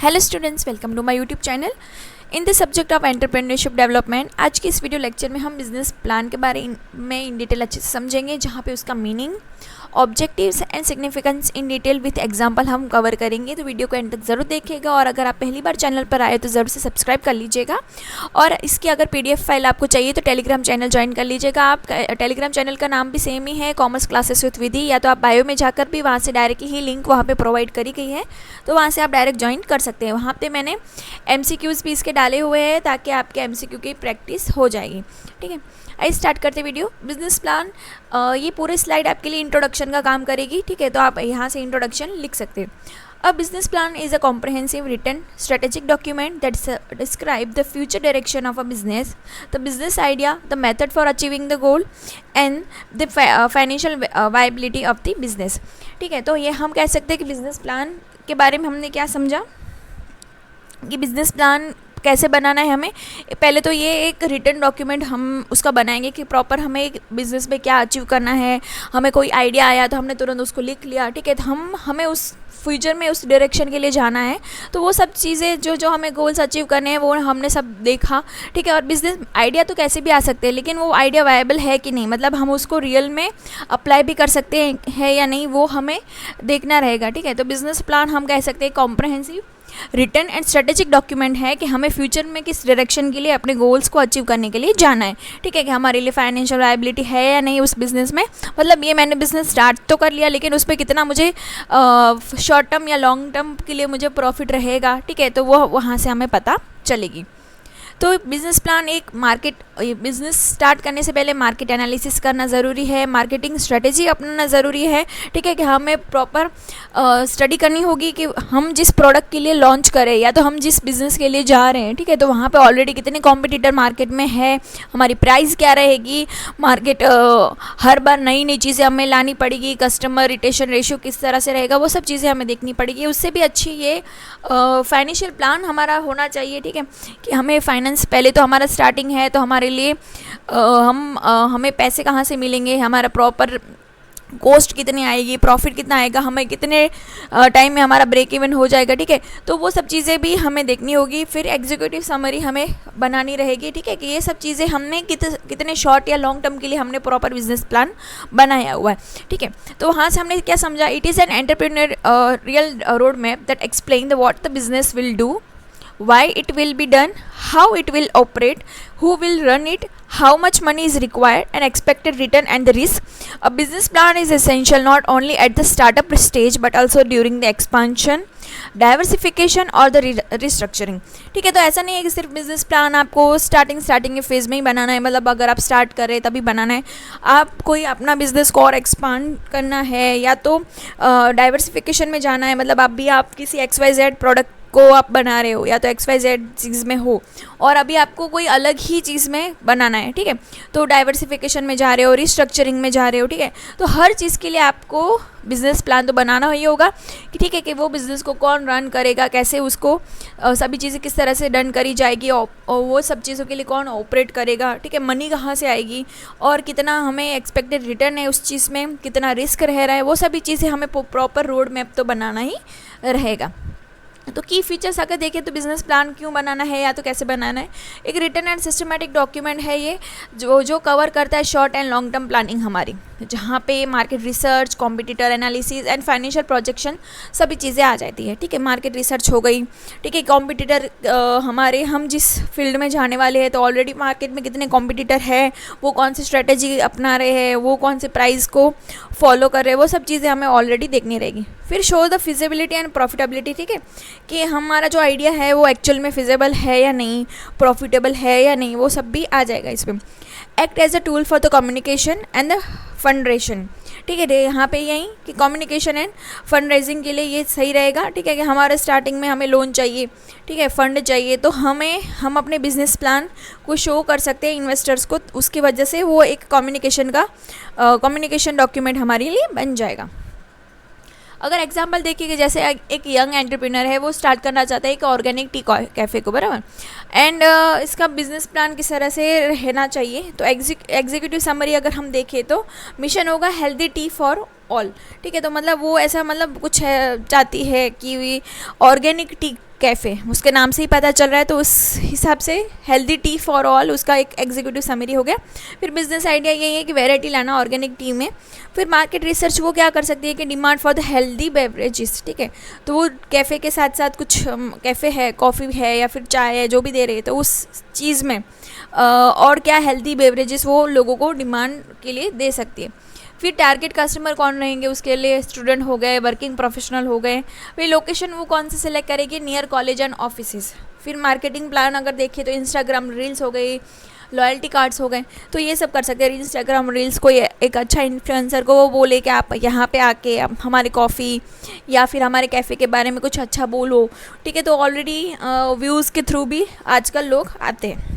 Hello students, welcome to my YouTube channel in the subject of entrepreneurship development. आज की इस video lecture में हम बिजनेस प्लान के बारे में इन डिटेल अच्छे से समझेंगे, जहाँ पे उसका meaning, objectives and significance in detail with example हम कवर करेंगे। तो वीडियो को एंड तक ज़रूर देखिएगा और अगर आप पहली बार चैनल पर आए तो ज़रूर से सब्सक्राइब कर लीजिएगा। और इसकी अगर PDF फाइल आपको चाहिए तो टेलीग्राम चैनल ज्वाइन कर लीजिएगा। आप टेलीग्राम चैनल का नाम भी सेम ही है, कॉमर्स क्लासेस विथ विधि, या तो आप बायो में जाकर भी वहाँ से डायरेक्टली ही लिंक वहाँ पे प्रोवाइड करी गई है, तो वहाँ से आप डायरेक्ट ज्वाइन कर सकते हैं। वहाँ पे मैंने MCQs भी इसके डाले हुए हैं ताकि आपके MCQ की प्रैक्टिस हो जाएगी। ठीक है, आइए स्टार्ट करते वीडियो। बिजनेस प्लान, ये पूरे स्लाइड आपके लिए इंट्रोडक्शन का काम करेगी। ठीक है, तो आप यहाँ से इंट्रोडक्शन लिख सकते हैं। A business plan is a comprehensive written strategic document that describes the future direction of a business, the business idea, the method for achieving the goal and the financial viability of the business। ठीक है, तो ये हम कह सकते हैं कि business plan के बारे में हमने क्या समझा कि बिजनेस प्लान कैसे बनाना है हमें। पहले तो ये एक रिटन डॉक्यूमेंट हम उसका बनाएंगे कि प्रॉपर हमें एक बिज़नेस में क्या अचीव करना है। हमें कोई आइडिया आया तो हमने तुरंत उसको लिख लिया। ठीक है, तो हमें उस फ्यूचर में उस डायरेक्शन के लिए जाना है, तो वो सब चीज़ें जो हमें गोल्स अचीव करने हैं वो हमने सब देखा। ठीक है, और बिजनेस आइडिया तो कैसे भी आ सकते हैं, लेकिन वो आइडिया वायबल है कि नहीं, मतलब हम उसको रियल में अप्लाई भी कर सकते हैं या नहीं, वो हमें देखना रहेगा। ठीक है, तो बिजनेस प्लान हम कह सकते हैं comprehensive written and strategic document है कि हमें फ्यूचर में किस डायरेक्शन के लिए अपने गोल्स को अचीव करने के लिए जाना है। ठीक है, कि हमारे लिए फाइनेंशियल वायबिलिटी है या नहीं उस बिज़नेस में, मतलब ये मैंने बिज़नेस स्टार्ट तो कर लिया लेकिन उस पर कितना मुझे शॉर्ट टर्म या लॉन्ग टर्म के लिए मुझे प्रॉफिट रहेगा। ठीक है, तो वो वहाँ से हमें पता चलेगी। तो बिज़नेस प्लान एक बिज़नेस स्टार्ट करने से पहले मार्केट एनालिसिस करना ज़रूरी है, मार्केटिंग स्ट्रेटेजी अपनाना ज़रूरी है। ठीक है, कि हमें प्रॉपर स्टडी करनी होगी कि हम जिस प्रोडक्ट के लिए लॉन्च करें या तो हम जिस बिज़नेस के लिए जा रहे हैं, ठीक है, तो वहाँ पे ऑलरेडी कितने कॉम्पिटिटर मार्केट में है, हमारी प्राइस क्या रहेगी, मार्केट हर बार नई नई चीज़ें हमें लानी पड़ेगी, कस्टमर रिटेंशन रेशियो किस तरह से रहेगा, वो सब चीज़ें हमें देखनी पड़ेगी। उससे भी अच्छी ये फाइनेंशियल प्लान हमारा होना चाहिए। ठीक है, कि हमें फाइनेंस, पहले तो हमारा स्टार्टिंग है तो हमारे लिए हमें पैसे कहाँ से मिलेंगे, हमारा प्रॉपर कॉस्ट कितनी आएगी, प्रॉफिट कितना आएगा, हमें कितने टाइम में हमारा ब्रेक इवन हो जाएगा। ठीक है, तो वो सब चीज़ें भी हमें देखनी होगी। फिर एग्जीक्यूटिव समरी हमें बनानी रहेगी। ठीक है, कि ये सब चीज़ें हमने कितने शॉर्ट या लॉन्ग टर्म के लिए हमने प्रॉपर बिजनेस प्लान बनाया हुआ है। ठीक है, तो वहाँ से हमने क्या समझा, it is an entrepreneur real road map that explain the what the business will do, why it will be done, how it will operate, who will run it, how much money is required, and expected return and the risk. A business plan is essential not only at the startup stage but also during the expansion, diversification और the restructuring. ठीक है, तो ऐसा नहीं है कि सिर्फ business plan आपको स्टार्टिंग के फेज़ में ही बनाना है, मतलब अगर आप स्टार्ट करें तभी बनाना है। आप कोई अपना बिजनेस को और एक्सपांड करना है या तो डाइवर्सिफिकेशन में जाना है, मतलब आप किसी XYZ प्रोडक्ट को आप बना रहे हो या तो XYZ चीज़ में हो और अभी आपको कोई अलग ही चीज़ में बनाना है। ठीक है, तो डाइवर्सिफिकेशन में जा रहे हो, रिस्ट्रक्चरिंग में जा रहे हो। ठीक है, तो हर चीज़ के लिए आपको बिज़नेस प्लान तो बनाना ही होगा कि ठीक है कि वो बिज़नेस को कौन रन करेगा, कैसे उसको सभी चीज़ें किस तरह से डन करी जाएगी और वो सब चीज़ों के लिए कौन ऑपरेट करेगा। ठीक है, मनी कहाँ से आएगी और कितना हमें एक्सपेक्टेड रिटर्न है उस चीज़ में, कितना रिस्क रह रहा है, वो सभी चीज़ें हमें प्रॉपर रोड मैप तो बनाना ही रहेगा। तो की फीचर्स अगर देखें तो बिज़नेस प्लान क्यों बनाना है या तो कैसे बनाना है, एक रिटन एंड सिस्टमेटिक डॉक्यूमेंट है ये, जो कवर करता है short and long term planning हमारी, जहाँ पे market research, competitor analysis and financial projection सभी चीज़ें आ जाती है। ठीक है, मार्केट रिसर्च हो गई। ठीक है, कॉम्पिटिटर हम जिस फील्ड में जाने वाले हैं तो ऑलरेडी मार्केट में कितने कॉम्पिटिटर है, वो कौन सी स्ट्रेटेजी अपना रहे हैं, वो कौन से प्राइस को फॉलो कर रहे हैं, वो सब चीज़ें हमें ऑलरेडी देखनी रहेगी। फिर show the feasibility and profitability. ठीक है, कि हमारा जो आइडिया है वो एक्चुअल में फिजिबल है या नहीं, प्रॉफिटेबल है या नहीं, वो सब भी आ जाएगा इसमें। Act as a tool for the communication and the fund raising. ठीक है, यहाँ पे यही कि कम्युनिकेशन एंड फंड रेजिंग के लिए ये सही रहेगा। ठीक है, कि हमारे स्टार्टिंग में हमें लोन चाहिए, ठीक है, फंड चाहिए, तो हम अपने बिजनेस प्लान को शो कर सकते हैं इन्वेस्टर्स को, उसकी वजह से वो एक कम्युनिकेशन डॉक्यूमेंट हमारे लिए बन जाएगा। अगर एग्जांपल देखिए कि जैसे एक यंग एंटरप्रेन्योर है, वो स्टार्ट करना चाहता है एक ऑर्गेनिक टी कैफ़े को, बराबर, एंड इसका बिजनेस प्लान किस तरह से रहना चाहिए। तो एग्जीक्यूटिव समरी अगर हम देखें तो मिशन होगा हेल्दी टी फॉर ऑल, ठीक है। तो मतलब वो ऐसा मतलब कुछ है चाहती है कि ऑर्गेनिक टी कैफ़े, उसके नाम से ही पता चल रहा है, तो उस हिसाब से हेल्दी टी फॉर ऑल उसका एक एग्जीक्यूटिव समरी हो गया। फिर बिजनेस आइडिया यही है कि वैरायटी लाना ऑर्गेनिक टी में। फिर मार्केट रिसर्च वो क्या कर सकती है कि demand for the healthy beverages, ठीक है। तो वो कैफ़े के साथ साथ कुछ कैफ़े है, कॉफ़ी है या फिर चाय है, जो भी दे रहे हैं, तो उस चीज़ में और क्या हेल्दी बेवरेजेस वो लोगों को डिमांड के लिए दे सकती है। फिर टारगेट कस्टमर कौन रहेंगे उसके लिए, स्टूडेंट हो गए, वर्किंग प्रोफेशनल हो गए। फिर लोकेशन वो कौन से सिलेक्ट करेगी, नियर कॉलेज एंड ऑफिसेज। फिर मार्केटिंग प्लान अगर देखें तो इंस्टाग्राम रील्स हो गई, लॉयल्टी कार्ड्स हो गए, तो ये सब कर सकते हैं। इंस्टाग्राम रील्स को एक अच्छा इन्फ्लुएंसर को वो बोले कि आप यहाँ पे आके आप हमारे कॉफ़ी या फिर हमारे कैफ़े के बारे में कुछ अच्छा बोलो, ठीक है। तो ऑलरेडी व्यूज़ के थ्रू भी आजकल लोग आते हैं।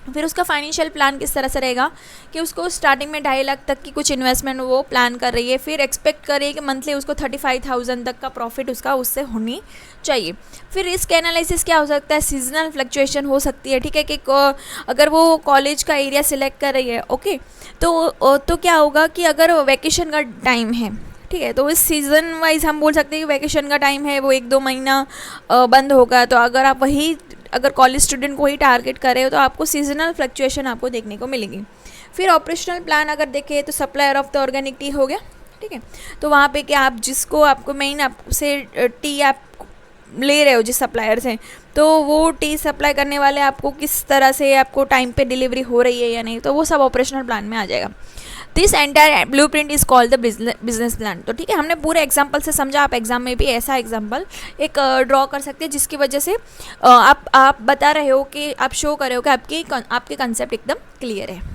फिर उसका फाइनेंशियल प्लान किस तरह से रहेगा कि उसको स्टार्टिंग में 2.5 लाख तक की कुछ इन्वेस्टमेंट वो प्लान कर रही है। फिर एक्सपेक्ट कर रही है कि मंथली उसको 35,000 तक का प्रॉफिट उसका उससे होनी चाहिए। फिर रिस्क एनालिसिस क्या हो सकता है, सीजनल फ्लक्चुएशन हो सकती है, ठीक है। कि अगर वो कॉलेज का एरिया सिलेक्ट कर रही है, ओके, तो क्या होगा कि अगर वैकेशन का टाइम है, ठीक है, तो इस सीज़न वाइज हम बोल सकते हैं कि वैकेशन का टाइम है, वो 1-2 महीना बंद होगा। तो अगर आप अगर कॉलेज स्टूडेंट को ही टारगेट कर रहे हो तो आपको सीजनल फ्लक्चुएशन आपको देखने को मिलेगी। फिर ऑपरेशनल प्लान अगर देखें तो supplier of the organic T हो गया, ठीक है। तो वहाँ पे कि आप जिसको आपको मेन आपसे टी आप ले रहे हो जिस सप्लायर से, तो वो टी सप्लाई करने वाले आपको किस तरह से आपको टाइम पे डिलीवरी हो रही है या नहीं, तो वो सब ऑपरेशनल प्लान में आ जाएगा। This entire blue print is called the business plan. तो ठीक है, हमने पूरे एग्जाम्पल से समझा, आप एग्जाम में भी ऐसा एग्जाम्पल एक ड्रॉ कर सकते हैं जिसकी वजह से आप बता रहे हो कि आप शो कर रहे हो कि आपके कंसेप्ट एकदम क्लियर है।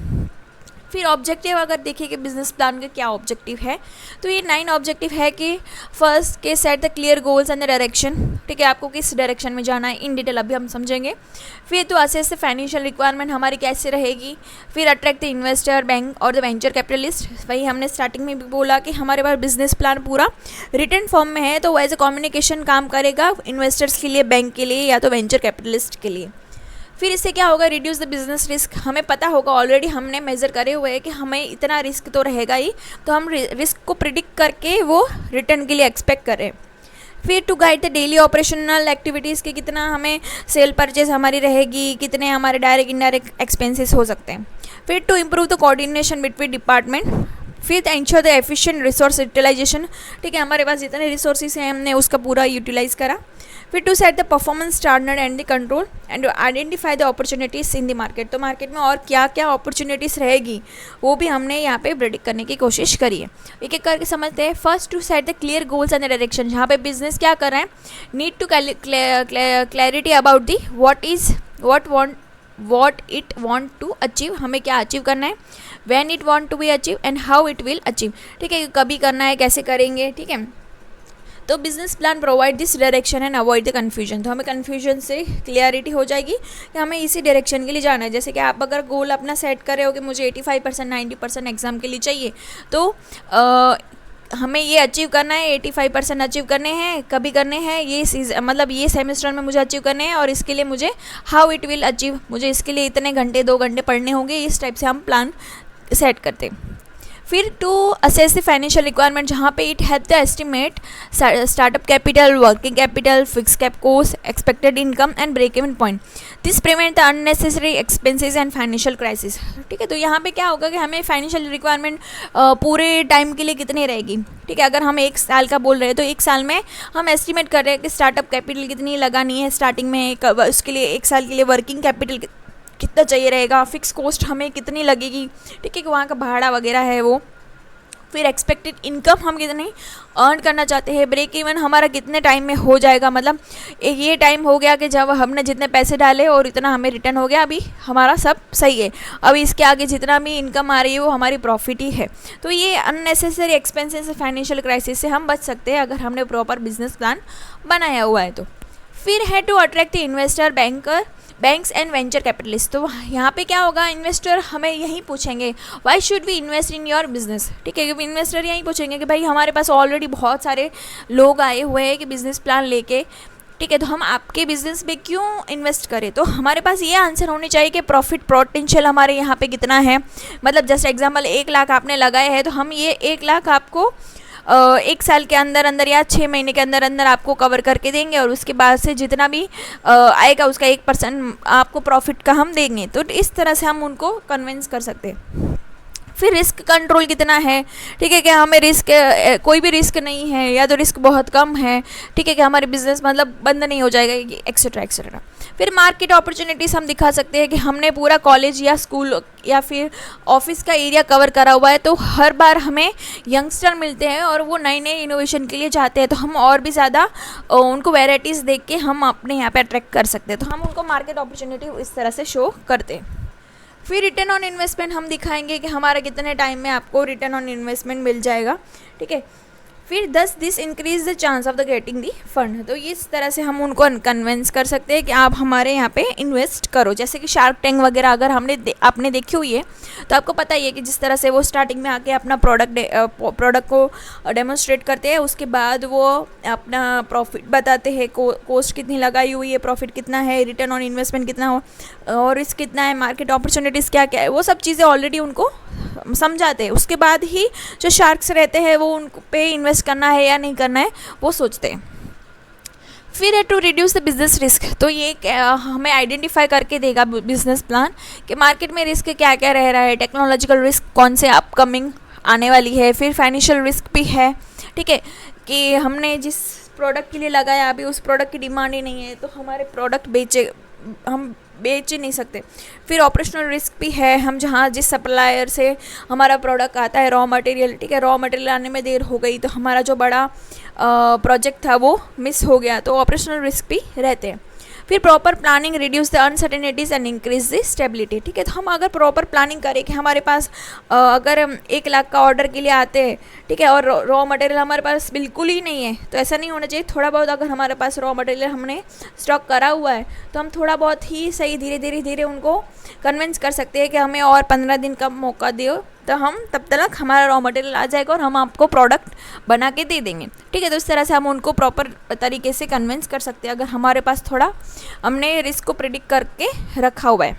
फिर ऑब्जेक्टिव अगर देखिए कि बिजनेस प्लान का क्या ऑब्जेक्टिव है, तो ये 9 ऑब्जेक्टिव है कि फर्स्ट के set the clear goals and the direction, ठीक है, आपको किस डायरेक्शन में जाना है इन डिटेल अभी हम समझेंगे। फिर तो असेस द फाइनेंशियल रिक्वायरमेंट हमारी कैसे रहेगी। फिर अट्रैक्ट द इन्वेस्टर, बैंक और द वेंचर कैपिटलिस्ट, वही हमने स्टार्टिंग में भी बोला कि हमारे पास बिजनेस प्लान पूरा रिटन फॉर्म में है, तो वो एज ए कम्युनिकेशन काम करेगा इन्वेस्टर्स के लिए, बैंक के लिए या तो वेंचर कैपिटलिस्ट के लिए। फिर इससे क्या होगा, रिड्यूस द बिजनेस रिस्क, हमें पता होगा ऑलरेडी हमने मेजर करे हुए हैं कि हमें इतना रिस्क तो रहेगा ही, तो हम रिस्क को प्रिडिक्ट करके वो रिटर्न के लिए एक्सपेक्ट करें। फिर to guide the daily operational activities के कितना हमें सेल परचेज हमारी रहेगी, कितने हमारे डायरेक्ट इनडायरेक्ट एक्सपेंसेस हो सकते हैं। फिर to improve the coordination between department. फिर ensure the efficient resource utilisation, ठीक है, हमारे पास जितने रिसोर्सेज हैं हमने उसका पूरा यूटिलाइज करा। फिर to set the performance standard and the control and identify the opportunities in the market. तो मार्केट में और क्या क्या अपॉर्चुनिटीज़ रहेगी वो भी हमने यहाँ पे प्रेडिक्ट करने की कोशिश करी है। एक एक करके समझते हैं। First to set the clear goals and direction, जहाँ पे बिजनेस क्या कर रहे हैं, need to clarity about the what it want to achieve, हमें क्या अचीव करना है, when it want to be achieve and how it will achieve, ठीक है, कभी करना है, कैसे करेंगे, ठीक है। तो business plan provide this direction and avoid the confusion, तो हमें कन्फ्यूजन से क्लियरिटी हो जाएगी कि हमें इसी डायरेक्शन के लिए जाना है। जैसे कि आप अगर गोल अपना सेट कर रहे हो कि मुझे 85% 90% एग्जाम के लिए चाहिए, तो हमें ये अचीव करना है, 85% अचीव करने हैं, कभी करने हैं, ये मतलब ये सेमेस्टर में मुझे अचीव करने हैं, और इसके लिए मुझे हाउ इट विल अचीव, मुझे इसके लिए इतने घंटे 2 घंटे पढ़ने होंगे, इस टाइप से हम प्लान सेट करते हैं। फिर to assess the financial requirement, जहाँ पे it help the estimate startup capital, working capital, fix cap cost, expected income and break even point. This prevent the unnecessary expenses and financial crisis, ठीक है। तो यहाँ पे क्या होगा कि हमें फाइनेंशियल रिक्वायरमेंट पूरे टाइम के लिए कितनी रहेगी, ठीक है। अगर हम 1 साल का बोल रहे हैं तो 1 साल में हम एस्टिमेट कर रहे हैं कि स्टार्टअप कैपिटल कितनी लगानी है स्टार्टिंग में, उसके लिए 1 साल के लिए वर्किंग कैपिटल कितना चाहिए रहेगा, फिक्स कॉस्ट हमें कितनी लगेगी, ठीक है, कि वहाँ का भाड़ा वगैरह है वो। फिर एक्सपेक्टेड इनकम हम कितनी अर्न करना चाहते हैं, ब्रेक इवन हमारा कितने टाइम में हो जाएगा, मतलब ये टाइम हो गया कि जब हमने जितने पैसे डाले और इतना हमें रिटर्न हो गया, अभी हमारा सब सही है, अभी इसके आगे जितना भी इनकम आ रही है वो हमारी प्रॉफिट ही है। तो ये अननेसेसरी एक्सपेंसेस से, फाइनेंशियल क्राइसिस से हम बच सकते हैं अगर हमने प्रॉपर बिजनेस प्लान बनाया हुआ है तो। फिर है to attract the investor, banks and venture capitalist. तो यहाँ पे क्या होगा, इन्वेस्टर हमें यही पूछेंगे why should we invest in your business, ठीक है, क्योंकि इन्वेस्टर यही पूछेंगे कि भाई हमारे पास ऑलरेडी बहुत सारे लोग आए हुए हैं कि बिजनेस प्लान लेके, ठीक है, तो हम आपके बिजनेस में क्यों इन्वेस्ट करें। तो हमारे पास ये आंसर होने चाहिए कि प्रॉफिट पोटेंशियल हमारे यहाँ पे कितना है, मतलब जैसे एग्जांपल 1 लाख आपने लगाए हैं, तो हम ये 1 लाख आपको 1 साल के अंदर अंदर या 6 महीने के अंदर अंदर आपको कवर करके देंगे, और उसके बाद से जितना भी आएगा उसका 1% आपको प्रॉफिट का हम देंगे। तो इस तरह से हम उनको कन्विंस कर सकते हैं। फिर रिस्क कंट्रोल कितना है, ठीक है, कि हमें रिस्क कोई भी रिस्क नहीं है या तो रिस्क बहुत कम है, ठीक है, कि हमारे बिजनेस मतलब बंद नहीं हो जाएगा, एक्सेट्रा एक्सेट्रा। फिर मार्केट अपॉर्चुनिटीज़ हम दिखा सकते हैं कि हमने पूरा कॉलेज या स्कूल या फिर ऑफिस का एरिया कवर करा हुआ है, तो हर बार हमें यंगस्टर मिलते हैं और वो नए नए इनोवेशन के लिए जाते हैं, तो हम और भी ज़्यादा उनको वेराइटीज़ देख के हम अपने यहाँ पे अट्रैक्ट कर सकते हैं। तो हम उनको मार्केट अपॉर्चुनिटी इस तरह से शो करते हैं। फिर रिटर्न ऑन इन्वेस्टमेंट हम दिखाएंगे कि हमारा कितने टाइम में आपको रिटर्न ऑन इन्वेस्टमेंट मिल जाएगा, ठीक है। फिर this increase the chance of the getting the fund. तो इस तरह से हम उनको कन्विंस कर सकते हैं कि आप हमारे यहाँ पे इन्वेस्ट करो। जैसे कि शार्क टैंक वगैरह अगर आपने देखी हुई है तो आपको पता ही है कि जिस तरह से वो स्टार्टिंग में आके अपना प्रोडक्ट को डेमोन्स्ट्रेट करते हैं, उसके बाद वो अपना प्रॉफिट बताते हैं, कॉस्ट कितनी लगाई हुई है, प्रॉफिट कितना है, रिटर्न ऑन इन्वेस्टमेंट कितना हो और रिस्क कितना है, मार्केट अपॉर्चुनिटीज़ क्या क्या है, वो सब चीज़ें ऑलरेडी उनको समझाते हैं। उसके बाद ही जो शार्क्स रहते हैं वो उन पे इन्वेस्ट करना है या नहीं करना है वो सोचते हैं। फिर है to reduce the business risk. तो ये हमें आइडेंटिफाई करके देगा बिजनेस प्लान कि मार्केट में रिस्क क्या क्या रह रहा है, टेक्नोलॉजिकल रिस्क कौन से अपकमिंग आने वाली है, फिर फाइनेंशियल रिस्क भी है, ठीक है, कि हमने जिस प्रोडक्ट के लिए लगाया अभी उस प्रोडक्ट की डिमांड ही नहीं है तो हमारे प्रोडक्ट हम बेच ही नहीं सकते। फिर ऑपरेशनल रिस्क भी है, हम जहाँ जिस सप्लायर से हमारा प्रोडक्ट आता है, रॉ मटेरियल, ठीक है, रॉ मटेरियल आने में देर हो गई तो हमारा जो बड़ा प्रोजेक्ट था वो मिस हो गया, तो ऑपरेशनल रिस्क भी रहते हैं। फिर proper planning reduce the uncertainties and increase the stability, ठीक है। तो हम अगर प्रॉपर प्लानिंग करें कि हमारे पास अगर हम 1 लाख का ऑर्डर के लिए आते हैं, ठीक है, और रॉ मटेरियल हमारे पास बिल्कुल ही नहीं है, तो ऐसा नहीं होना चाहिए। थोड़ा बहुत अगर हमारे पास रॉ मटेरियल हमने स्टॉक करा हुआ है तो हम थोड़ा बहुत ही सही धीरे धीरे उनको कन्विंस कर सकते हैं कि हमें और 15 दिन का मौका दो, तो हम तब तक हमारा रॉ मटेरियल आ जाएगा और हम आपको प्रोडक्ट बना के दे देंगे, ठीक है। तो इस तरह से हम उनको प्रॉपर तरीके से कन्विंस कर सकते हैं अगर हमारे पास थोड़ा हमने रिस्क को प्रिडिक्ट करके रखा हुआ है।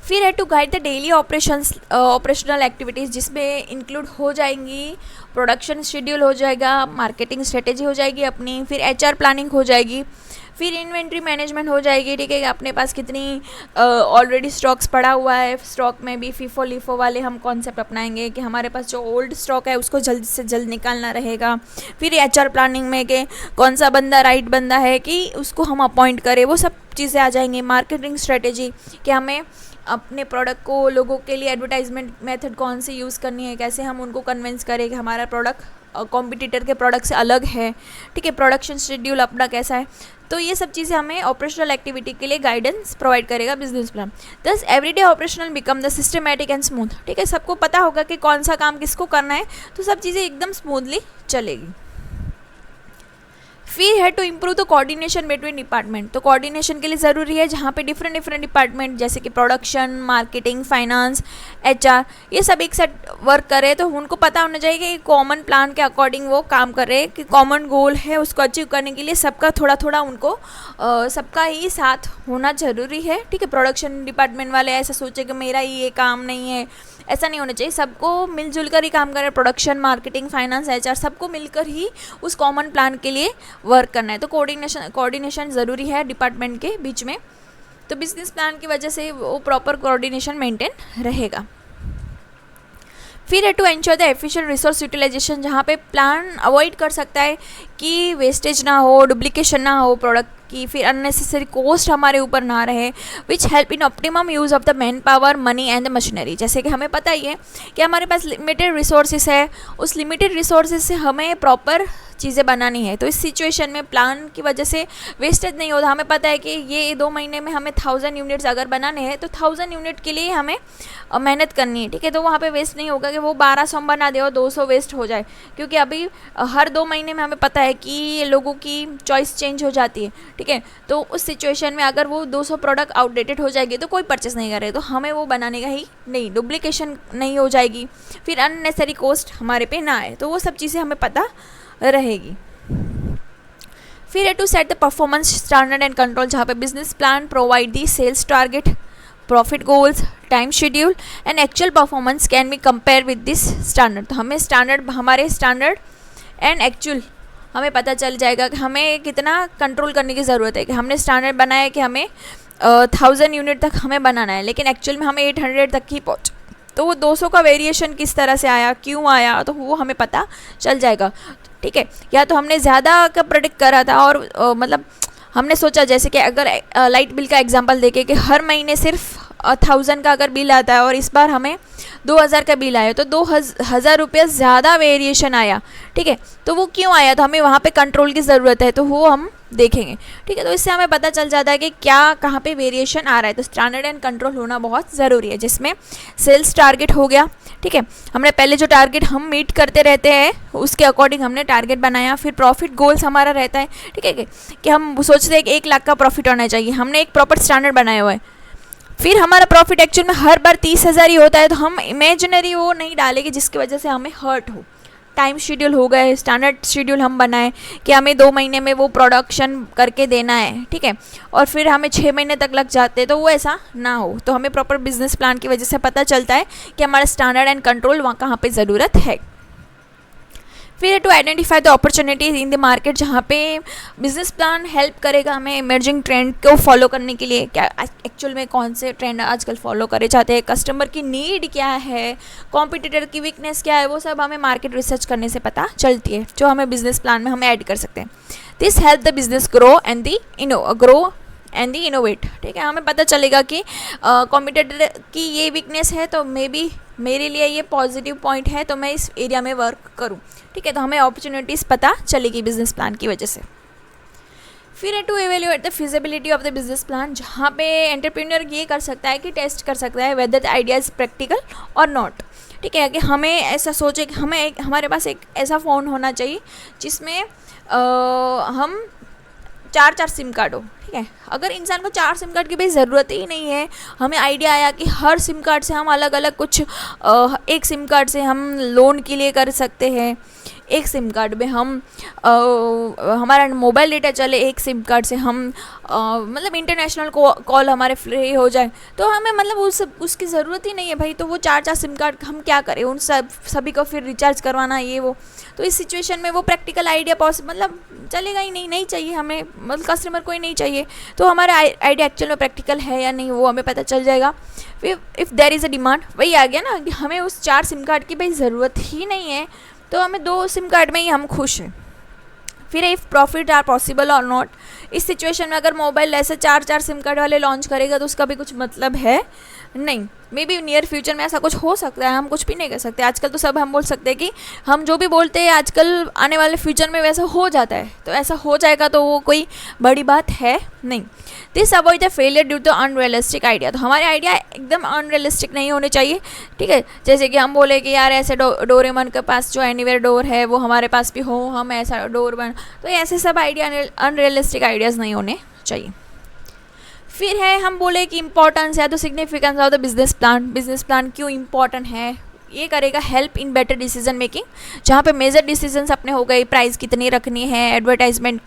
फिर है to guide the daily operational activities, जिसमें इंक्लूड हो जाएंगी प्रोडक्शन शेड्यूल हो जाएगा, मार्केटिंग स्ट्रेटेजी हो जाएगी अपनी, फिर HR प्लानिंग हो जाएगी, फिर इन्वेंट्री मैनेजमेंट हो जाएगी, ठीक है, अपने पास कितनी ऑलरेडी स्टॉक्स पड़ा हुआ है, स्टॉक में भी फीफो लीफो वाले हम कॉन्सेप्ट अपनाएंगे कि हमारे पास जो ओल्ड स्टॉक है उसको जल्द से जल्द निकालना रहेगा। फिर HR प्लानिंग में कि कौन सा बंदा राइट बंदा है कि उसको हम अपॉइंट करें, वो सब चीज़ें आ जाएंगी। मार्केटिंग स्ट्रेटेजी कि हमें अपने प्रोडक्ट को लोगों के लिए एडवर्टाइजमेंट मेथड कौन सी यूज़ करनी है, कैसे हम उनको कन्विंस करें कि हमारा प्रोडक्ट कॉम्पिटिटर के प्रोडक्ट से अलग है, ठीक है, प्रोडक्शन शेड्यूल अपना कैसा है। तो ये सब चीज़ें हमें ऑपरेशनल एक्टिविटी के लिए गाइडेंस प्रोवाइड करेगा बिजनेस प्लान। दस everyday operational become the systematic and smooth, ठीक है, सबको पता होगा कि कौन सा काम किसको करना है, तो सब चीज़ें एकदम स्मूथली चलेगी। फिर है to improve the coordination between department. तो कोऑर्डिनेशन के लिए ज़रूरी है जहाँ पे डिफरेंट डिपार्टमेंट जैसे कि प्रोडक्शन, मार्केटिंग, फाइनेंस, HR, ये सब एक साथ वर्क करे, तो उनको पता होना चाहिए कि कॉमन प्लान के अकॉर्डिंग वो काम कर रहे हैं, कि कॉमन गोल है उसको अचीव करने के लिए सबका थोड़ा थोड़ा उनको सबका ही साथ होना ज़रूरी है, ठीक है। प्रोडक्शन डिपार्टमेंट वाले ऐसा सोचे कि मेरा ही ये काम नहीं है, ऐसा नहीं होना चाहिए, सबको मिलजुल कर ही काम करें। प्रोडक्शन, मार्केटिंग, फाइनेंस, HR सबको मिलकर ही उस कॉमन प्लान के लिए वर्क करना है। तो कोऑर्डिनेशन ज़रूरी है डिपार्टमेंट के बीच में, तो बिजनेस प्लान की वजह से वो प्रॉपर कोऑर्डिनेशन मेंटेन रहेगा। फिर है to ensure the efficient resource utilisation, जहाँ पे प्लान अवॉइड कर सकता है कि वेस्टेज ना हो, डुप्लीकेशन ना हो प्रोडक्ट की, फिर अननेसेसरी कॉस्ट हमारे ऊपर ना रहे, which help in optimum use of the man power, money and the machinery. जैसे कि हमें पता ही है कि हमारे पास लिमिटेड रिसोर्सेज है, उस लिमिटेड रिसोर्सेज से हमें प्रॉपर चीज़ें बनानी है, तो इस सिचुएशन में प्लान की वजह से वेस्टेज नहीं होता। हमें पता है कि ये 2 महीने में हमें 1000 यूनिट्स अगर बनाने हैं तो 1000 यूनिट के लिए हमें मेहनत करनी है, ठीक है। तो वहाँ पे वेस्ट नहीं होगा कि वो 1200 हम बना दे और 200 वेस्ट हो जाए, क्योंकि अभी हर 2 महीने में हमें पता है कि लोगों की चॉइस चेंज हो जाती है, ठीक है। तो उस सिचुएशन में अगर वो 200 प्रोडक्ट आउटडेटेड हो जाएगी तो कोई परचेस नहीं करे, तो हमें वो बनाने का ही नहीं, डुप्लीकेशन नहीं हो जाएगी, फिर अननेसेसरी कॉस्ट हमारे पे ना आए, तो वो सब चीज़ें हमें पता रहेगी। फिर है to set the performance standard and control, जहाँ पे business plan provide the sales target, profit goals, time schedule and actual performance can be compare with this standard. तो हमें हमारे स्टैंडर्ड एंड एक्चुअल हमें पता चल जाएगा कि हमें कितना कंट्रोल करने की ज़रूरत है। कि हमने स्टैंडर्ड बनाया कि हमें 1000 यूनिट तक हमें बनाना है, लेकिन एक्चुअल में हमें 800 तक ही पहुँच, तो वो 200 का वेरिएशन किस तरह से आया, क्यों आया, तो वो हमें पता चल जाएगा। ठीक है, या तो हमने ज़्यादा का प्रेडिक्ट करा था और मतलब हमने सोचा, जैसे कि अगर लाइट बिल का एग्जांपल देखें कि हर महीने सिर्फ 1000 का अगर बिल आता है और इस बार हमें 2000 का बिल आया, तो 2000 रुपये ज़्यादा वेरिएशन आया। ठीक है, तो वो क्यों आया, तो हमें वहाँ पे कंट्रोल की ज़रूरत है, तो वो हम देखेंगे। ठीक है, तो इससे हमें पता चल जाता है कि क्या कहाँ पे वेरिएशन आ रहा है। तो स्टैंडर्ड एंड कंट्रोल होना बहुत ज़रूरी है, जिसमें सेल्स टारगेट हो गया। ठीक है, हमने पहले जो टारगेट हम मीट करते रहते हैं उसके अकॉर्डिंग हमने टारगेट बनाया। फिर प्रॉफिट गोल्स हमारा रहता है। ठीक है, कि हम सोचते हैं कि 1 लाख का प्रॉफिट होना चाहिए, हमने एक प्रॉपर स्टैंडर्ड बनाया हुआ है। फिर हमारा प्रॉफिट एक्चुअल में हर बार 30,000 ही होता है, तो हम इमेजिनरी वो नहीं डालेंगे जिसकी वजह से हमें हर्ट हो। टाइम शेड्यूल हो गए, स्टैंडर्ड शेड्यूल हम बनाए कि हमें 2 महीने में वो प्रोडक्शन करके देना है। ठीक है, और फिर हमें 6 महीने तक लग जाते हैं, तो वो ऐसा ना हो। तो हमें प्रॉपर बिजनेस प्लान की वजह से पता चलता है कि हमारा स्टैंडर्ड एंड कंट्रोल वहाँ कहाँ पे ज़रूरत है। फिर to identify the opportunities in the market, जहाँ पे बिजनेस प्लान हेल्प करेगा हमें इमर्जिंग ट्रेंड को फॉलो करने के लिए। क्या एक्चुअल में कौन से ट्रेंड आजकल फॉलो करे जाते हैं, कस्टमर की नीड क्या है, कॉम्पिटिटर की वीकनेस क्या है, वो सब हमें मार्केट रिसर्च करने से पता चलती है, जो हमें बिजनेस प्लान में हम ऐड कर सकते हैं। This help the business grow and the innovate. ठीक है, हमें पता चलेगा कि कॉम्पिटिटर की ये वीकनेस है, तो मे बी मेरे लिए ये पॉजिटिव पॉइंट है, तो मैं इस एरिया में वर्क करूँ। ठीक है, तो हमें अपॉर्चुनिटीज़ पता चलेगी बिजनेस प्लान की वजह से। फिर to evaluate the feasibility of the business plan, जहाँ पे एंटरप्रेन्योर ये कर सकता है कि टेस्ट कर सकता है whether the idea is practical और नॉट। ठीक है, कि हमें ऐसा सोचे कि हमारे पास एक ऐसा फ़ोन होना चाहिए जिसमें हम 4 सिम कार्ड हो। ठीक है, अगर इंसान को 4 सिम कार्ड की भाई ज़रूरत ही नहीं है, हमें आइडिया आया कि हर सिम कार्ड से हम अलग अलग कुछ एक सिम कार्ड से हम लोन के लिए कर सकते हैं, एक सिम कार्ड में हम हमारा मोबाइल डेटा चले, एक सिम कार्ड से हम मतलब इंटरनेशनल कॉल हमारे फ्री हो जाए, तो हमें मतलब उसकी ज़रूरत ही नहीं है भाई। तो वो 4 सिम कार्ड हम क्या करें, उन सभी को फिर रिचार्ज करवाना ये वो। तो इस सिचुएशन में वो प्रैक्टिकल आइडिया मतलब चलेगा ही नहीं चाहिए हमें, मतलब कस्टमर को ही नहीं चाहिए। तो हमारा आइडिया एक्चुअल में प्रैक्टिकल है या नहीं वो हमें पता चल जाएगा। फिर if there is a demand, वही आ गया ना कि हमें उस 4 सिम कार्ड की भाई ज़रूरत ही नहीं है, तो हमें 2 सिम कार्ड में ही हम खुश हैं। फिर इफ़ प्रॉफिट आर पॉसिबल और नॉट, इस सिचुएशन में अगर मोबाइल ऐसे 4 सिम कार्ड वाले लॉन्च करेगा तो उसका भी कुछ मतलब है नहीं। मे बी नियर फ्यूचर में ऐसा कुछ हो सकता है, हम कुछ भी नहीं कर सकते। आजकल तो सब हम बोल सकते हैं कि हम जो भी बोलते हैं आजकल आने वाले फ्यूचर में वैसा हो जाता है, तो ऐसा हो जाएगा तो वो कोई बड़ी बात है नहीं। This avoid the failure due to unrealistic idea, तो हमारे आइडिया एकदम अनरियलिस्टिक नहीं होने चाहिए। ठीक है, जैसे कि हम बोले कि यार ऐसे डोरेमोन के पास जो एनीवेयर डोर है वो हमारे पास भी हो, हम ऐसा डोर बन, तो ऐसे सब आइडिया अनरियलिस्टिक आइडियाज़ नहीं होने चाहिए। फिर है हम बोले कि इंपॉर्टेंस है, तो significance of the business plan क्यों इंपॉर्टेंट है, ये करेगा help in better decision making, जहाँ पे मेजर डिसीजंस अपने हो गए, प्राइस कितनी रखनी है, एडवर्टाइजमेंट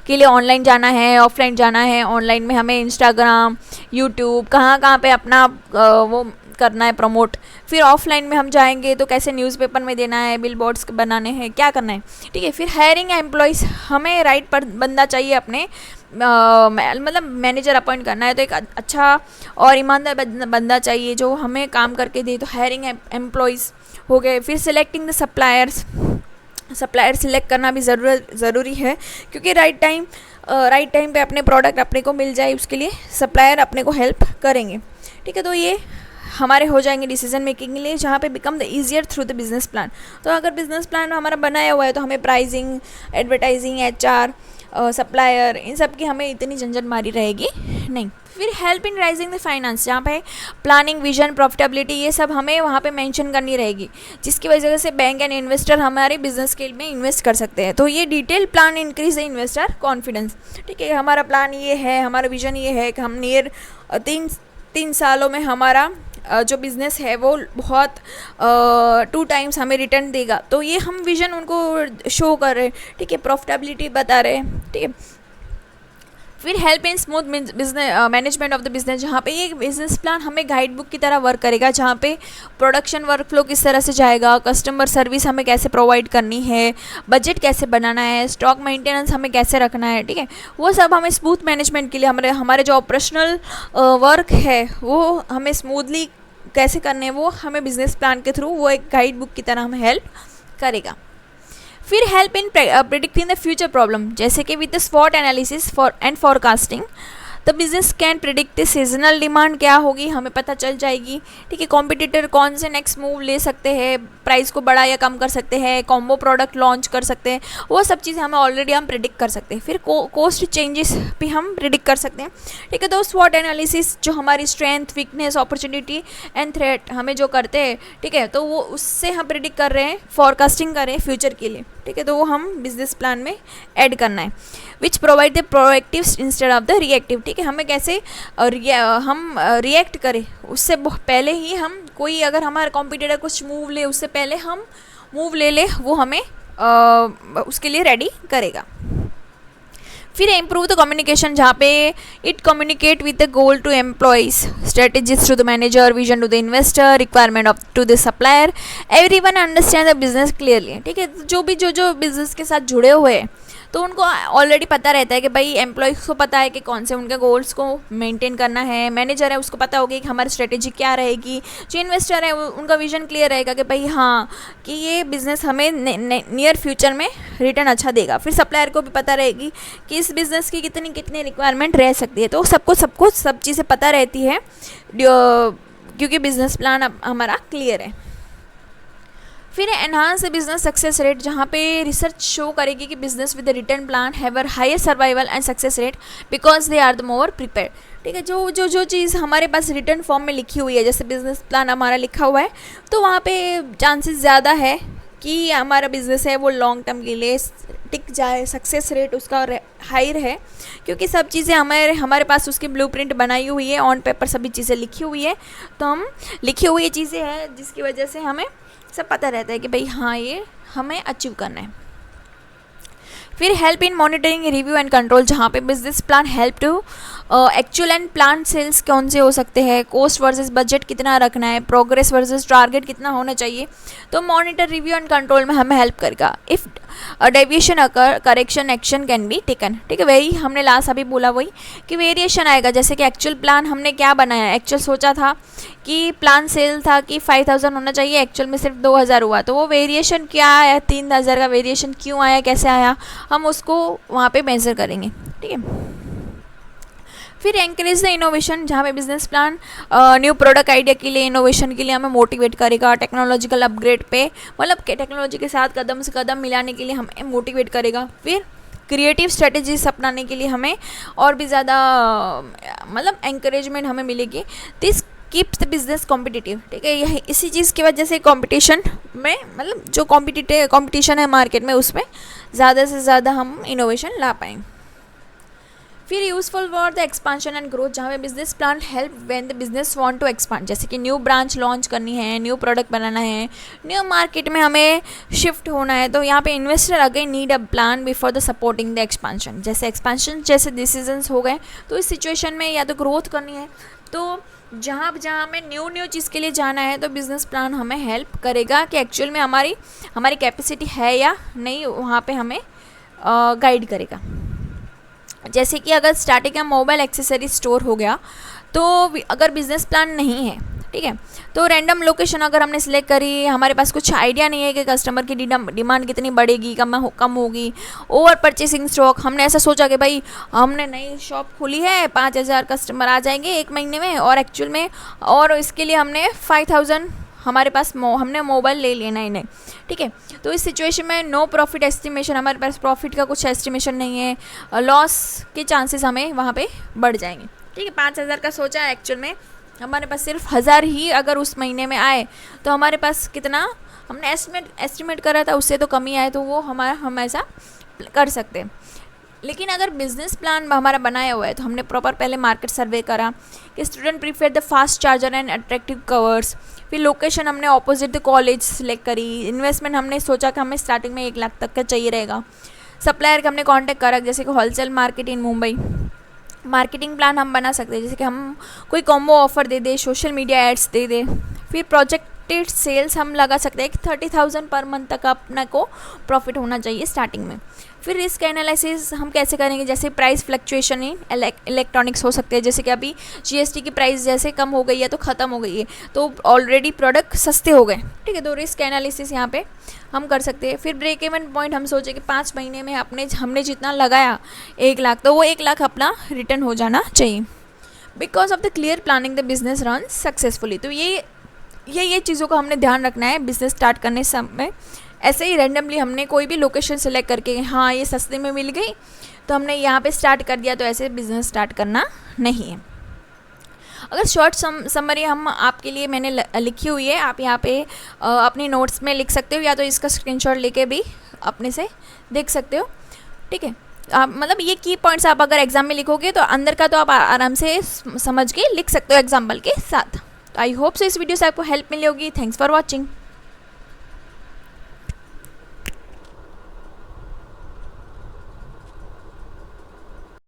के लिए ऑनलाइन जाना है ऑफलाइन जाना है, ऑनलाइन में हमें इंस्टाग्राम यूट्यूब कहाँ पे अपना वो करना है प्रमोट, फिर ऑफलाइन में हम जाएंगे तो कैसे न्यूज़पेपर में देना है, बिल बोर्ड्स बनाने हैं, क्या करना है। ठीक है, फिर हायरिंग एम्प्लॉयज़, हमें राइट पर बंदा चाहिए अपने मतलब मैनेजर अपॉइंट करना है तो एक अच्छा और ईमानदार बंदा चाहिए जो हमें काम करके दे, तो हायरिंग एम्प्लॉयज़ हो गए। फिर सिलेक्टिंग द सप्लायर सिलेक्ट करना भी ज़रूरी है, क्योंकि राइट टाइम पे अपने प्रोडक्ट अपने को मिल जाए, उसके लिए सप्लायर अपने को हेल्प करेंगे। ठीक है, तो ये हमारे हो जाएंगे डिसीजन मेकिंग के लिए, जहाँ पे become the easier through the business plan. तो अगर बिजनेस प्लान हमारा बनाया हुआ है तो हमें प्राइसिंग, एडवर्टाइजिंग, HR, सप्लायर, इन सब की हमें इतनी झंझट मारी रहेगी नहीं। फिर help in rising the finance, जहाँ पे प्लानिंग, विजन, प्रॉफिटेबिलिटी ये सब हमें वहाँ पे मेंशन करनी रहेगी, जिसकी वजह से बैंक एंड इन्वेस्टर हमारे बिजनेस स्केल में इन्वेस्ट कर सकते हैं। तो ये detail plan increase the investor confidence. ठीक है, हमारा प्लान ये है, हमारा विजन ये है कि हम नियर 3 सालों में हमारा जो बिज़नेस है वो बहुत 2 टाइम्स हमें रिटर्न देगा, तो ये हम विज़न उनको शो कर रहे हैं। ठीक है, प्रॉफिटेबिलिटी बता रहे हैं। ठीक है, फिर help in smooth business management of the business, जहाँ पे ये बिजनेस प्लान हमें गाइड बुक की तरह वर्क करेगा, जहाँ पे प्रोडक्शन वर्कफ्लो किस तरह से जाएगा, कस्टमर सर्विस हमें कैसे प्रोवाइड करनी है, बजट कैसे बनाना है, स्टॉक मेंटेनेंस हमें कैसे रखना है, ठीक है, वो सब हमें स्मूथ मैनेजमेंट के लिए हमारे जो ऑपरेशनल वर्क है वो हमें स्मूथली कैसे करने हैं, वो हमें बिजनेस प्लान के थ्रू वो एक गाइड बुक की तरह हमें हेल्प करेगा। फिर help in predicting the future problem, जैसे कि विद द स्वॉट analysis for and forecasting the business can predict the seasonal demand क्या होगी, हमें पता चल जाएगी, ठीक है, कॉम्पिटिटर कौन से नेक्स्ट मूव ले सकते हैं, प्राइस को बढ़ा या कम कर सकते हैं, कॉम्बो प्रोडक्ट लॉन्च कर सकते हैं, वो सब चीज़ें हमें ऑलरेडी हम प्रिडिक्ट कर सकते हैं। फिर कॉस्ट चेंजेस भी हम प्रिडिक्ट कर सकते हैं, ठीक है। तो स्वॉट एनालिसिस जो हमारी strength, weakness, opportunity and threat हमें जो करते हैं, ठीक है, तो वो उससे हम प्रिडिक्ट कर रहे हैं, फॉरकास्टिंग कर रहे हैं फ्यूचर के लिए, ठीक है, तो वो हम बिजनेस प्लान में ऐड करना है। Which provide the proactive instead of the reactive, ठीक है, हमें कैसे हम रिएक्ट करें, उससे पहले ही हम कोई अगर हमारा कॉम्पिटिटर कुछ मूव ले उससे पहले हम मूव ले वो हमें उसके लिए रेडी करेगा। फिर इम्प्रूव द कम्युनिकेशन, जहाँ पे it communicate with the goal to employees, strategies to the manager, vision to the investor, requirement of to the supplier, everyone understand the business clearly, ठीक है। जो भी जो बिजनेस के साथ जुड़े हुए हैं तो उनको ऑलरेडी पता रहता है कि भाई एम्प्लॉयज़ को पता है कि कौन से उनके गोल्स को मेंटेन करना है, मैनेजर है उसको पता होगी कि हमारी स्ट्रेटेजी क्या रहेगी, जो इन्वेस्टर है उनका विजन क्लियर रहेगा कि भाई हाँ कि ये बिज़नेस हमें नियर फ्यूचर में रिटर्न अच्छा देगा। फिर सप्लायर को भी पता रहेगी कि इस बिज़नेस की कितनी रिक्वायरमेंट रह सकती है, तो सबको सब चीज़ें पता रहती है क्योंकि बिज़नेस प्लान हमारा क्लियर है। फिर enhance the business success rate, जहाँ पे रिसर्च शो करेगी कि business with written plan have higher survival and success rate because they are the more prepare, ठीक है। जो चीज़ हमारे पास रिटर्न फॉर्म में लिखी हुई है, जैसे बिजनेस प्लान हमारा लिखा हुआ है, तो वहाँ पे चांसेस ज़्यादा है कि हमारा बिजनेस है वो लॉन्ग टर्म के लिए टिक जाए, सक्सेस रेट उसका हायर है, क्योंकि सब चीज़ें हमारे पास उसकी ब्लूप्रिंट बनाई हुई है, ऑन पेपर सभी चीज़ें लिखी हुई है, तो हम लिखी हुई चीज़ें हैं जिसकी वजह से हमें सब पता रहता है कि भाई हाँ ये हमें अचीव करना है। फिर help in monitoring, review and control, जहाँ पे business plan help to actual and plan sales कौन से हो सकते हैं, कॉस्ट वर्सेस बजट कितना रखना है, प्रोग्रेस वर्सेस टारगेट कितना होना चाहिए, तो मॉनिटर, रिव्यू एंड कंट्रोल में हमें हेल्प करेगा। If deviation occur correction action can be taken, ठीक है, वही हमने लास्ट अभी बोला वही कि वेरिएशन आएगा, जैसे कि एक्चुअल प्लान हमने क्या बनाया, एक्चुअल सोचा था कि प्लान सेल था कि 5000 होना चाहिए, एक्चुअल में सिर्फ 2000 हुआ, तो वो वेरिएशन क्या आया, 3000 का वेरिएशन क्यों आया, कैसे आया, हम उसको वहाँ पे मेजर करेंगे, ठीक है। फिर एंकरेज द इनोवेशन, जहाँ पे business plan new product idea के लिए, इनोवेशन के लिए हमें मोटिवेट करेगा, टेक्नोलॉजिकल अपग्रेड पे मतलब टेक्नोलॉजी के साथ कदम से कदम मिलाने के लिए हमें मोटिवेट करेगा। फिर क्रिएटिव स्ट्रेटजीज अपनाने के लिए हमें और भी ज़्यादा मतलब एंकरेजमेंट हमें मिलेगी। This keeps the business competitive, ठीक है, यही इसी चीज़ की वजह से कंपटीशन में मतलब जो कंपटीशन है मार्केट में उसमें ज़्यादा से ज़्यादा हम इनोवेशन ला पाएंगे। फिर useful for the expansion and growth, जहाँ पे business plan help when the business want to expand, जैसे कि न्यू ब्रांच लॉन्च करनी है, न्यू प्रोडक्ट बनाना है, न्यू मार्केट में हमें शिफ्ट होना है, तो यहाँ पे investor again need a plan before the supporting the expansion. जैसे एक्सपांशन जैसे डिसीजंस हो गए तो इस सिचुएशन में या तो ग्रोथ करनी है, तो जहाँ हमें न्यू चीज़ के लिए जाना है तो बिज़नेस प्लान हमें हेल्प करेगा कि एक्चुअल में हमारी कैपेसिटी है या नहीं, वहाँ पे हमें गाइड करेगा। जैसे कि अगर स्टार्टिंग का मोबाइल एक्सेसरी स्टोर हो गया, तो अगर बिज़नेस प्लान नहीं है, ठीक है, तो रैंडम लोकेशन अगर हमने सिलेक्ट करी, हमारे पास कुछ आइडिया नहीं है कि कस्टमर की डिमांड कितनी बढ़ेगी, कम होगी, ओवर परचेसिंग स्टॉक, हमने ऐसा सोचा कि भाई हमने नई शॉप खोली है, 5000 कस्टमर आ जाएंगे एक महीने में, और एक्चुअल में और इसके लिए हमने 5000 हमारे पास हमने मोबाइल ले लिया नहीं, ठीक है, तो इस सिचुएशन में नो प्रॉफिट एस्टिमेशन, हमारे पास प्रॉफिट का कुछ एस्टिमेशन नहीं है, लॉस के चांसेस हमें वहाँ पे बढ़ जाएंगे, ठीक है। 5000 का सोचा है, एक्चुअल में हमारे पास सिर्फ 1000 ही अगर उस महीने में आए तो हमारे पास कितना हमने एस्टिमेट करा था उससे तो कमी आए, तो वो हम ऐसा कर सकते हैं। लेकिन अगर बिजनेस प्लान हमारा बनाया हुआ है तो हमने प्रॉपर पहले मार्केट सर्वे करा कि student prefer the fast charger and attractive covers, फिर लोकेशन हमने ऑपोजिट द कॉलेज सेलेक्ट करी, इन्वेस्टमेंट हमने सोचा कि हमें स्टार्टिंग में 1 लाख तक का चाहिए रहेगा, सप्लायर का हमने कांटेक्ट करा जैसे कि wholesale market in Mumbai, marketing plan हम बना सकते हैं, जैसे कि हम कोई कॉम्बो ऑफर दे दे, सोशल मीडिया एड्स दे दे। फिर प्रोजेक्टेड सेल्स हम लगा सकते हैं कि 30,000 पर मंथ तक अपने को प्रॉफिट होना चाहिए स्टार्टिंग में। फिर रिस्क एनालिसिस हम कैसे करेंगे, जैसे प्राइस फ्लक्चुएशन इन इलेक्ट्रॉनिक्स हो सकते हैं, जैसे कि अभी जीएसटी की प्राइस जैसे कम हो गई है तो ख़त्म हो गई है, तो ऑलरेडी प्रोडक्ट सस्ते हो गए, ठीक है। तो रिस्क एनालिसिस यहाँ पे हम कर सकते हैं। फिर ब्रेक इवन पॉइंट हम सोचे कि 5 महीने में हमने जितना लगाया 1 लाख, तो वो 1 लाख अपना रिटर्न हो जाना चाहिए। Because of the clear planning the business run successfully. तो ये चीज़ों को हमने ध्यान रखना है बिजनेस स्टार्ट करने समय। ऐसे ही रैंडमली हमने कोई भी लोकेशन सेलेक्ट करके हाँ ये सस्ते में मिल गई तो हमने यहाँ पे स्टार्ट कर दिया, तो ऐसे बिजनेस स्टार्ट करना नहीं है। अगर शॉर्ट समरी हम आपके लिए मैंने लिखी हुई है, आप यहाँ पे अपनी नोट्स में लिख सकते हो, या तो इसका स्क्रीनशॉट लेके भी अपने से देख सकते हो, ठीक है। मतलब ये की पॉइंट्स आप अगर एग्जाम में लिखोगे तो अंदर का तो आप आराम से समझ के लिख सकते हो एग्जाम्पल के साथ। तो आई होप सो इस वीडियो से आपको हेल्प मिली होगी। Thanks for watching.